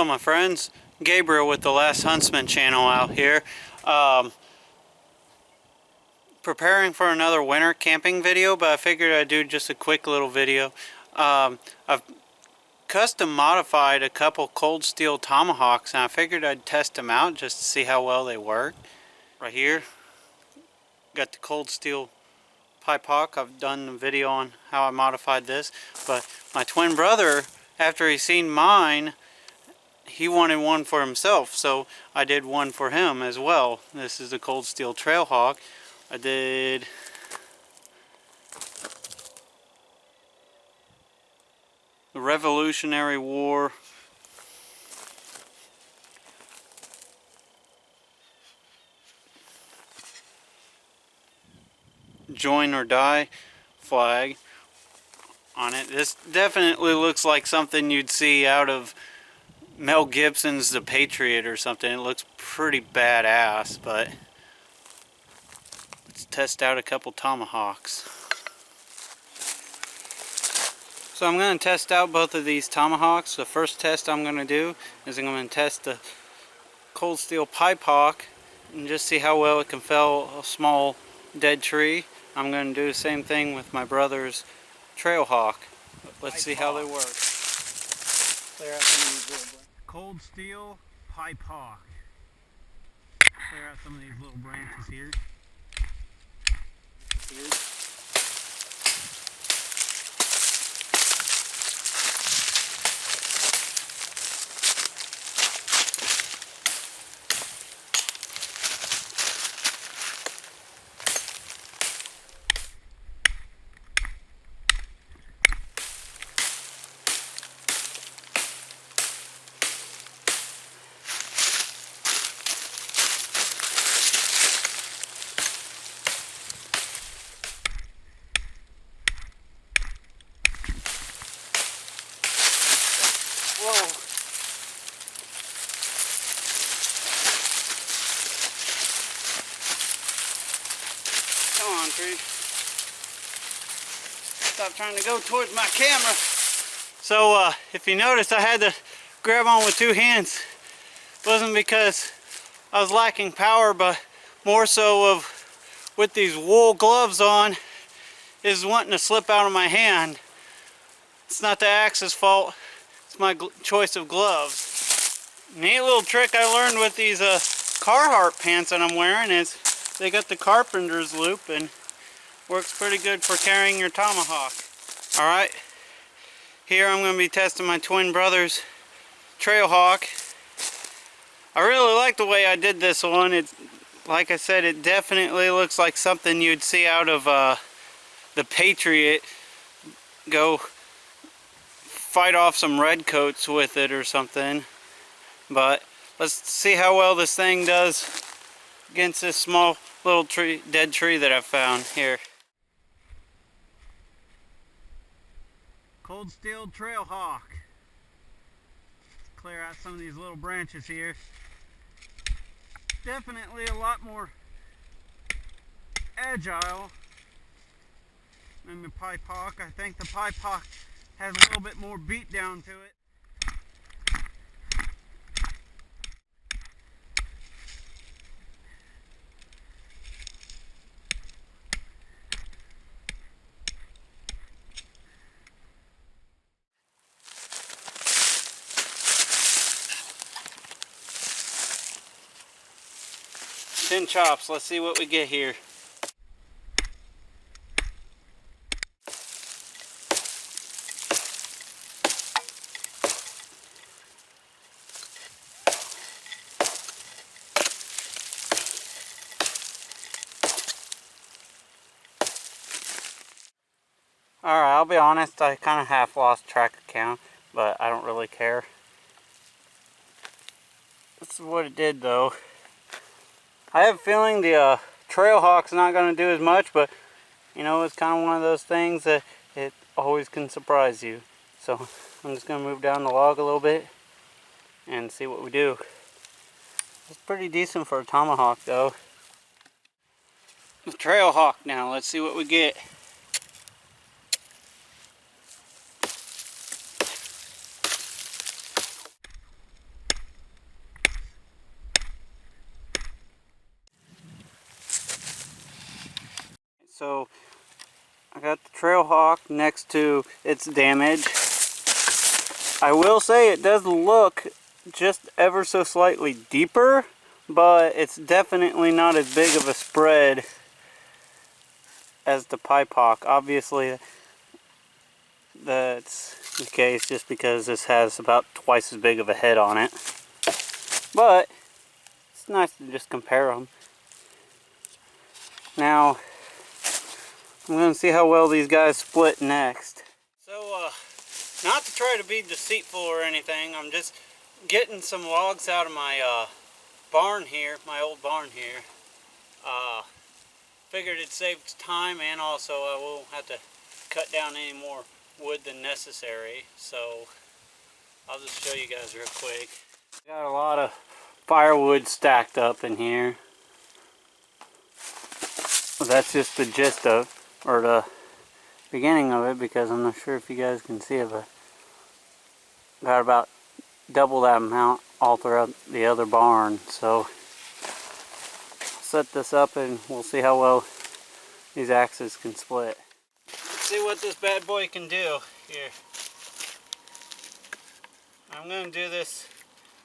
Hello my friends, Gabriel with the Last Huntsman channel out here. Preparing for another winter camping video, but I figured I'd do just a quick little video. I've custom modified a couple cold steel Tomahawks and I figured I'd test them out just to see how well they work. Right here, got the cold steel pipe hawk. I've done a video on how I modified this, but my twin brother, after he seen mine, he wanted one for himself, so I did one for him as well. This is the cold steel trail hawk. I did the Revolutionary War join or die flag on it. This definitely looks like something you'd see out of Mel Gibson's The Patriot or something. It looks pretty badass, but let's test out a couple Tomahawks. So I'm going to test out both of these Tomahawks. The first test I'm going to do is I'm going to test the cold steel pipe hawk and just see how well it can fell a small dead tree. I'm going to do the same thing with my brother's trail hawk. Let's see how they work. Clear out some of these little cold steel pipe hawk. Clear out some of these little branches here. Whoa. Come on, tree. Stop trying to go towards my camera. So, if you notice, I had to grab on with two hands. It wasn't because I was lacking power, but more so of with these wool gloves on is wanting to slip out of my hand. It's not the axe's fault. It's my choice of gloves. Neat little trick I learned with these Carhartt pants that I'm wearing is they got the carpenter's loop and works pretty good for carrying your tomahawk. Alright, here I'm going to be testing my twin brother's trail hawk. I really like the way I did this one. It's, like I said, it definitely looks like something you'd see out of The Patriot. Go fight off some redcoats with it or something, but let's see how well this thing does against this small little tree, dead tree that I found here. Cold steel trail hawk. Clear out some of these little branches here. Definitely a lot more agile than the pipe hawk. I think the pipe hawk has a little bit more beat down to it. 10 chops. Let's see what we get here. Alright, I'll be honest, I kind of half lost track of count, but I don't really care. This is what it did though. I have a feeling the trail hawk's not going to do as much, but you know, it's kind of one of those things that it always can surprise you. So I'm just going to move down the log a little bit and see what we do. It's pretty decent for a tomahawk though. The trail hawk now, let's see what we get. So I got the Trailhawk next to its damage. I will say it does look just ever so slightly deeper, but it's definitely not as big of a spread as the Pipehawk. Obviously that's the case just because this has about twice as big of a head on it. But it's nice to just compare them. Now I'm going to see how well these guys split next. So not to try to be deceitful or anything, I'm just getting some logs out of my barn here, my old barn here. Figured it'd save time, and also I won't have to cut down any more wood than necessary. So I'll just show you guys real quick. Got a lot of firewood stacked up in here. Well, that's just the gist of, or the beginning of it, because I'm not sure if you guys can see it, but got about double that amount all throughout the other barn. So set this up and we'll see how well these axes can split. Let's see what this bad boy can do here. I'm going to do this,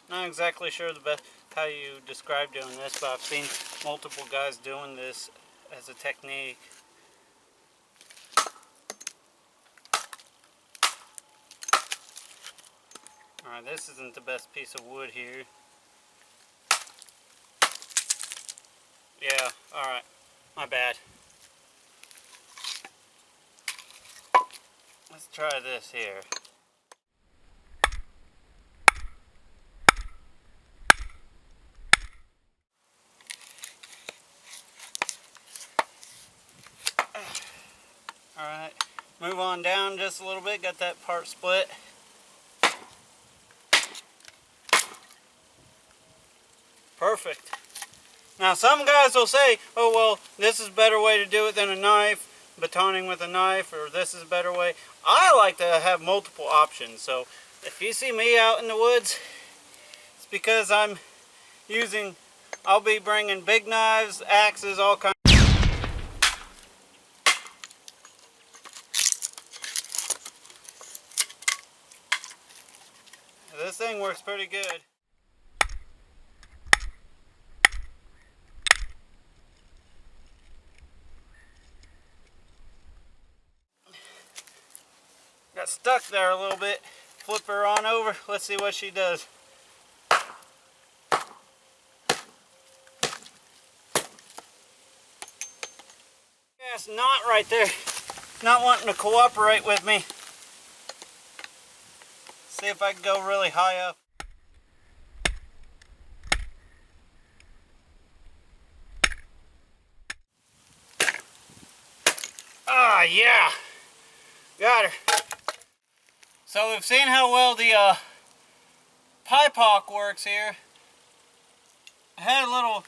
not exactly sure the best how you describe doing this, but I've seen multiple guys doing this as a technique. Alright, this isn't the best piece of wood here. Yeah, alright, my bad. Let's try this here. Alright, move on down just a little bit, got that part split. Perfect. Now some guys will say, oh well, this is a better way to do it than a knife, batoning with a knife, or this is a better way. I like to have multiple options, so if you see me out in the woods, it's because I'll be bringing big knives, axes, all kinds. This thing works pretty good. Got stuck there a little bit. Flip her on over. Let's see what she does. Yeah, it's not right there. Not wanting to cooperate with me. See if I can go really high up. Ah, yeah. Got her. So we've seen how well the Pipehawk works here. I had a little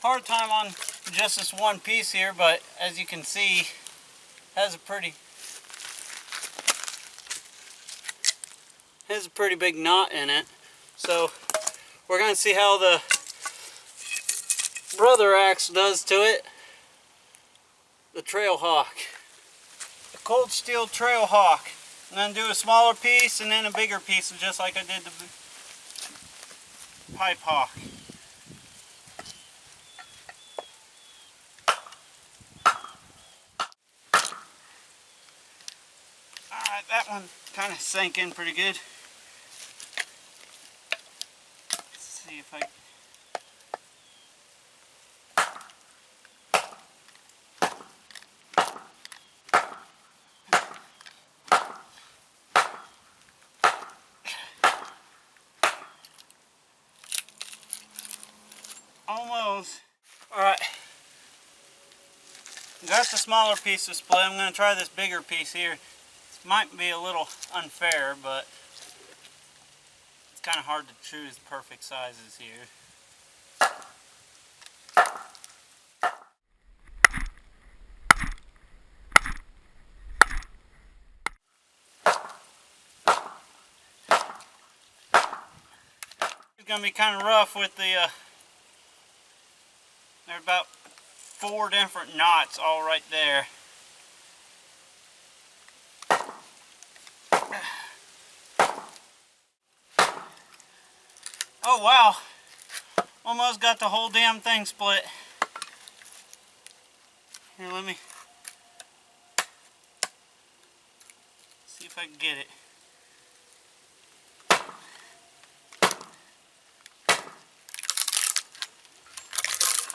hard time on just this one piece here, but as you can see, has a pretty big knot in it. So we're going to see how the brother axe does to it. The Trailhawk. The cold steel Trailhawk. I'm going to do a smaller piece and then a bigger piece, just like I did the Pipehawk. Alright, that one kind of sank in pretty good. Let's see if I... Almost. Alright. Got the smaller piece of split. I'm going to try this bigger piece here. This might be a little unfair, but it's kind of hard to choose the perfect sizes here. It's going to be kind of rough with the they're about 4 different knots all right there. Oh wow, almost got the whole damn thing split. Here, let me see if I can get it.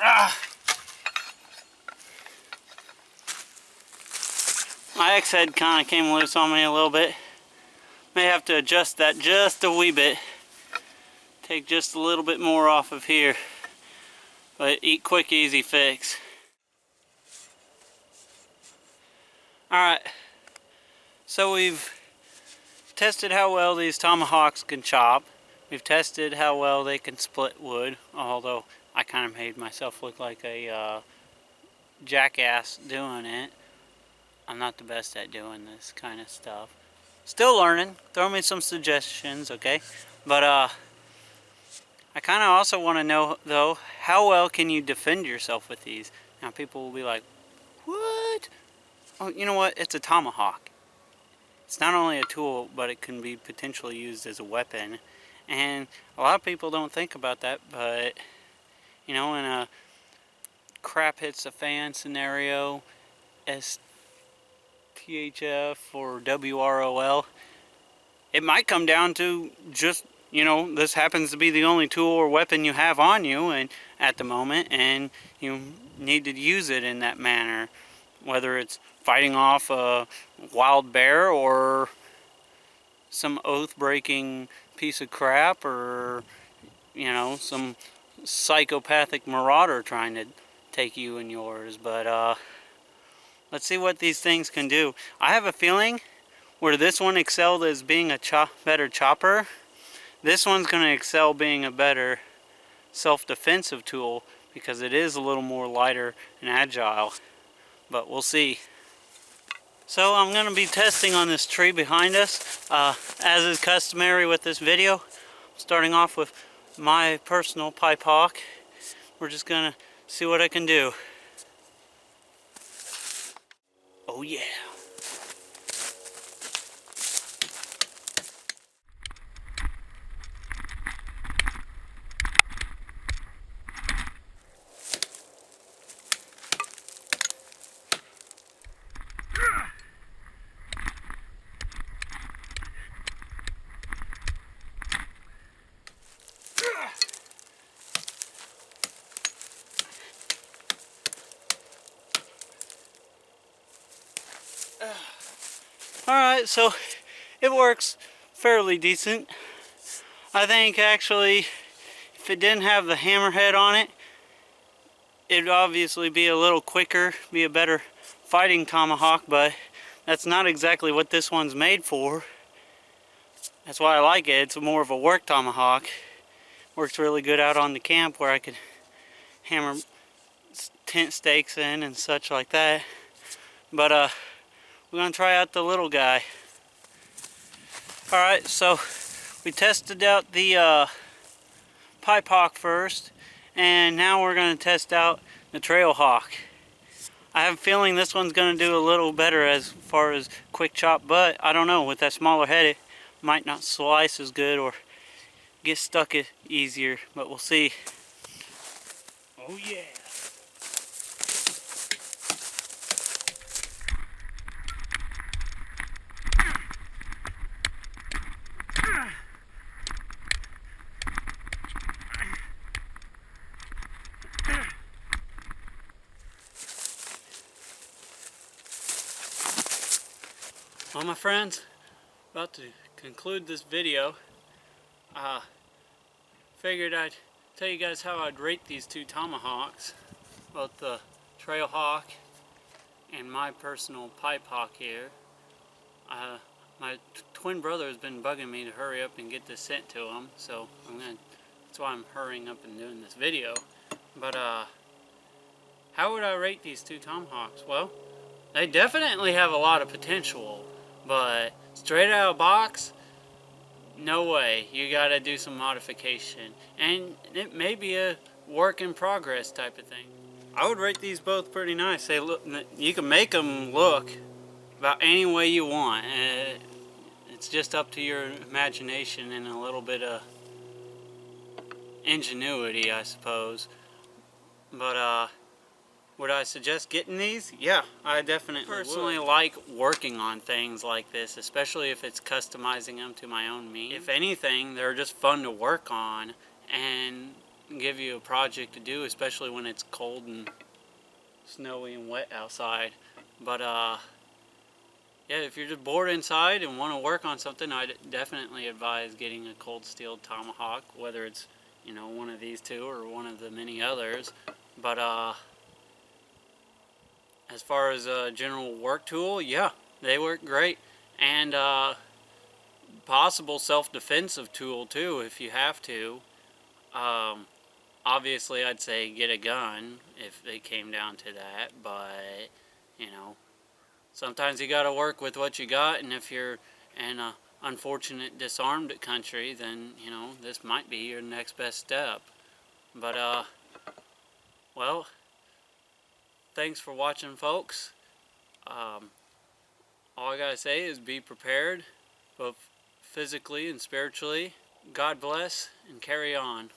Ah! My X head kind of came loose on me a little bit. May have to adjust that just a wee bit. Take just a little bit more off of here. But quick, easy fix. Alright, so we've tested how well these Tomahawks can chop. We've tested how well they can split wood, although I kind of made myself look like a jackass doing it. I'm not the best at doing this kind of stuff. Still learning. Throw me some suggestions, okay? But I kind of also want to know, though, how well can you defend yourself with these? Now people will be like, what? Oh, you know what? It's a tomahawk. It's not only a tool, but it can be potentially used as a weapon. And a lot of people don't think about that, but, you know, in a crap hits the fan scenario, STHF or WROL, it might come down to just, you know, this happens to be the only tool or weapon you have on you and at the moment, and you need to use it in that manner, whether it's fighting off a wild bear or some oath-breaking piece of crap, or, you know, some psychopathic marauder trying to take you and yours. But let's see what these things can do. I have a feeling where this one excelled as being a better chopper, this one's going to excel being a better self-defensive tool, because it is a little more lighter and agile. But we'll see. So I'm going to be testing on this tree behind us, as is customary with this video. Starting off with my personal pipe hawk. We're just going to see what I can do. Oh yeah. Alright, so it works fairly decent. I think actually if it didn't have the hammerhead on it, it'd obviously be a little quicker, be a better fighting tomahawk, but that's not exactly what this one's made for. That's why I like it. It's more of a work tomahawk. Works really good out on the camp where I could hammer tent stakes in and such like that. But we're gonna try out the little guy. Alright, so we tested out the pipe hawk first, and now we're gonna test out the trail hawk. I have a feeling this one's gonna do a little better as far as quick chop, but I don't know, with that smaller head it might not slice as good or get stuck easier, but we'll see. Oh yeah. Well, my friends, about to conclude this video. Figured I'd tell you guys how I'd rate these two tomahawks, both the trail hawk and my personal pipe hawk here. My twin brother has been bugging me to hurry up and get this sent to him, so that's why I'm hurrying up and doing this video. But how would I rate these two tomahawks? Well, they definitely have a lot of potential, but straight out of the box, no way. You gotta do some modification, and it may be a work in progress type of thing. I would rate these both pretty nice. They look, you can make them look about any way you want. It's just up to your imagination and a little bit of ingenuity, I suppose. But would I suggest getting these? Yeah, I definitely personally like working on things like this, especially if it's customizing them to my own means. If anything, they're just fun to work on and give you a project to do, especially when it's cold and snowy and wet outside. But yeah, if you're just bored inside and want to work on something, I'd definitely advise getting a cold steel Tomahawk, whether it's, you know, one of these two or one of the many others. But as far as a general work tool, yeah, they work great. And possible self-defensive tool too, if you have to. Obviously, I'd say get a gun if it came down to that, but, you know, sometimes you gotta work with what you got, and if you're in a unfortunate disarmed country, then, you know, this might be your next best step. But, well, thanks for watching, folks. All I gotta say is be prepared, both physically and spiritually. God bless, and carry on.